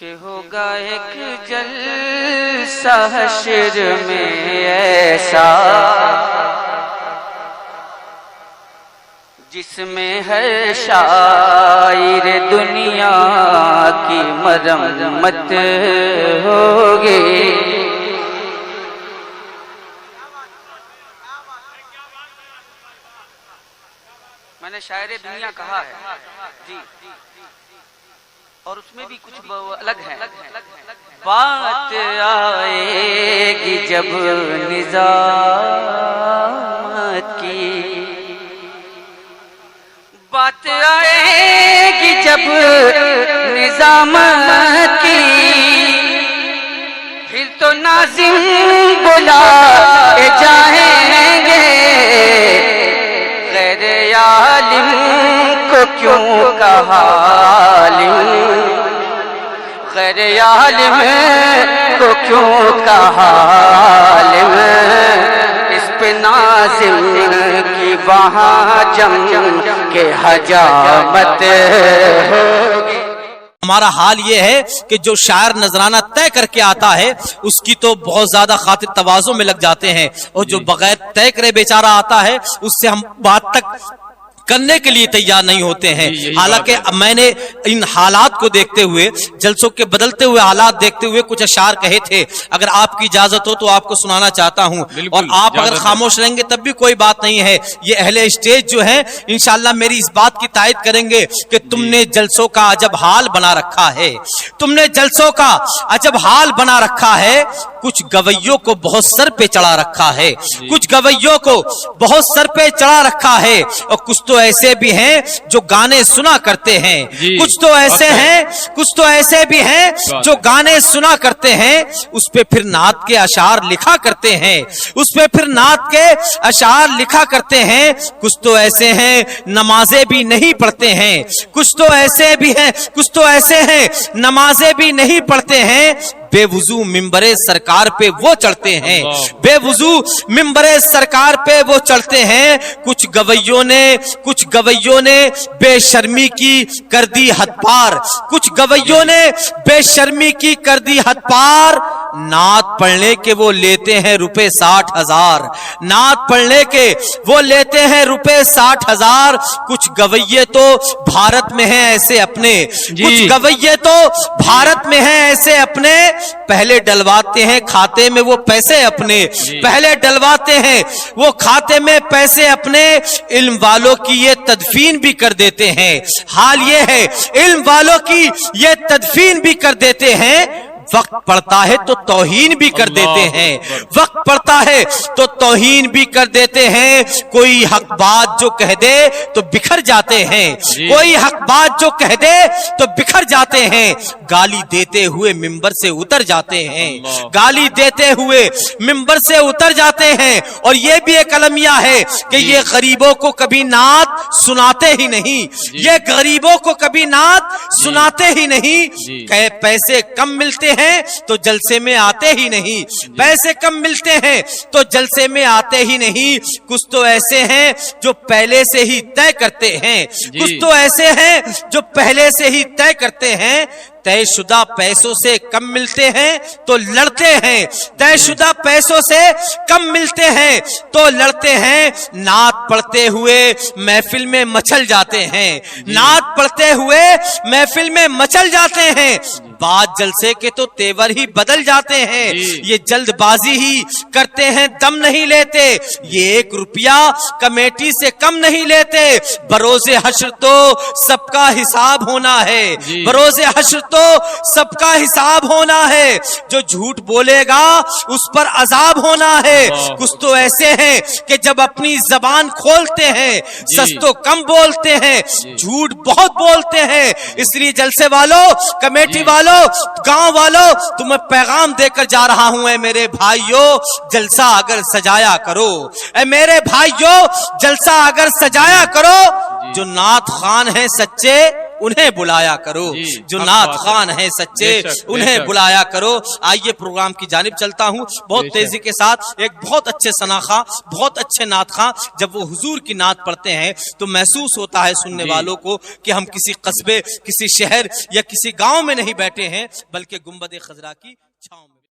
کہ ہوگا ایک جلسہ حشر میں ایسا جس میں ہر شاعر دنیا کی مرمت ہوگی۔ میں نے شاعر دنیا کہا ہے جی، اور اس میں بھی کچھ الگ ہے۔ بات آئے گی جب نظامت کی، بات آئے گی جب نظامت کی، پھر تو ناظم بلائے جائیں گے، غیر عالم کو کیوں کہا عالم، غیر عالم کو کیوں کہا عالم، اس پہ ناظم کی وہاں جم کے حجامت ہوگی۔ ہمارا حال یہ ہے کہ جو شاعر نذرانہ طے کر کے آتا ہے اس کی تو بہت زیادہ خاطر تواضع میں لگ جاتے ہیں، اور جو بغیر طے کرے بیچارہ آتا ہے اس سے ہم بات تک کرنے کے لیے تیار نہیں ہوتے ہیں۔ حالانکہ میں نے ان حالات کو دیکھتے ہوئے، جلسوں کے بدلتے ہوئے حالات دیکھتے ہوئے کچھ اشعار کہے تھے، اگر آپ کی اجازت ہو تو آپ کو سنانا چاہتا ہوں، اور آپ اگر خاموش رہیں گے تب بھی کوئی بات نہیں ہے۔ یہ اہل اسٹیج جو ہیں انشاءاللہ میری اس بات کی تائید کریں گے کہ تم نے جلسوں کا عجب حال بنا رکھا ہے، تم نے جلسوں کا عجب حال بنا رکھا ہے۔ کچھ گویوں کو بہت سر پہ چڑھا رکھا ہے، کچھ گویوں کو بہت سر پہ چڑھا رکھا ہے، اور کچھ تو ایسے بھی ہیں جو گانے سنا کرتے ہیں، کچھ تو ایسے ہیں، کچھ تو ایسے بھی ہیں جو گانے سنا کرتے ہیں، اس پہ پھر نعت کے اشعار لکھا کرتے ہیں، اس پہ پھر نعت کے اشعار لکھا کرتے ہیں۔ کچھ تو ایسے ہیں نمازیں بھی نہیں پڑھتے ہیں، کچھ تو ایسے بھی ہیں، کچھ تو ایسے ہیں نمازیں بھی نہیں پڑھتے ہیں، بے وضو ممبر سرکار پہ وہ چڑھتے ہیں، بے وضو ممبر سرکار پہ وہ چڑھتے ہیں۔ کچھ گویوں نے بے شرمی کی کر دی حد پار، کچھ گویوں نے بے شرمی کی کر دی حد پار، نعت پڑھنے کے وہ لیتے ہیں روپے 60,000، نعت پڑھنے کے وہ لیتے ہیں روپے 60,000۔ کچھ گویے تو بھارت میں ہیں ایسے اپنے، کچھ گویے تو بھارت میں ہیں ایسے اپنے، پہلے ڈلواتے ہیں کھاتے میں وہ پیسے اپنے، پہلے ڈلواتے ہیں وہ کھاتے میں پیسے اپنے، علم والوں کی یہ تدفین بھی کر دیتے ہیں۔ حال یہ ہے علم والوں کی یہ تدفین بھی کر دیتے ہیں، وقت پڑتا ہے تو توہین بھی کر دیتے ہیں، وقت پڑتا ہے تو توہین بھی کر دیتے ہیں۔ کوئی حق بات جو کہہ دے تو بکھر جاتے ہیں، کوئی حق بات جو کہہ دے تو بکھر جاتے ہیں، گالی دیتے ہوئے ممبر سے اتر جاتے ہیں، گالی دیتے ہوئے ممبر سے اتر جاتے ہیں۔ اور یہ بھی ایک المیہ ہے کہ یہ غریبوں کو کبھی نعت سناتے ہی نہیں، یہ غریبوں کو کبھی نعت سناتے ہی نہیں، کہ پیسے کم ملتے ہیں تو جلسے میں آتے ہی نہیں، پیسے کم ملتے ہیں تو جلسے میں آتے ہی نہیں۔ کچھ تو ایسے ہیں جو پہلے سے ہی طے کرتے ہیں، کچھ تو ایسے ہیں جو پہلے سے ہی طے کرتے ہیں، طے شدہ پیسوں سے کم ملتے ہیں تو لڑتے ہیں، طے شدہ پیسوں سے کم ملتے ہیں تو لڑتے ہیں، نعت پڑھتے ہوئے محفل میں مچل جاتے ہیں، نعت پڑھتے ہوئے محفل میں مچل جاتے ہیں، بعد جلسے کے تو تیور ہی بدل جاتے ہیں، یہ جلد بازی ہی کرتے ہیں دم نہیں لیتے، یہ 1 روپیہ کمیٹی سے کم نہیں لیتے، بروز حشر تو سب کا حساب ہونا ہے، بروز حشر تو سب کا حساب ہونا ہے، جو جھوٹ بولے گا اس پر عذاب ہونا ہے۔ کچھ تو ایسے ہیں کہ جب اپنی زبان کھولتے ہیں سچ تو کم بولتے ہیں، جھوٹ بہت بولتے ہیں۔ اس لیے جلسے والوں، کمیٹی والوں، گاؤں والوں، تمہیں پیغام دے کر جا رہا ہوں، اے میرے بھائیوں جلسہ اگر سجایا کرو، اے میرے بھائیوں جلسہ اگر سجایا کرو، جو نعت خوان ہیں سچے انہیں بلایا کرو، جو نعت خوان ہیں سچے انہیں بلایا کرو۔ آئیے پروگرام کی جانب چلتا ہوں بہت تیزی کے ساتھ۔ ایک بہت اچھے ثناخواں، بہت اچھے نعت خواں جب وہ حضور کی نعت پڑھتے ہیں تو محسوس ہوتا ہے سننے والوں کو کہ ہم کسی قصبے، کسی شہر یا کسی گاؤں میں نہیں بیٹھے ہیں بلکہ گنبد خضرا کی چھاؤں میں۔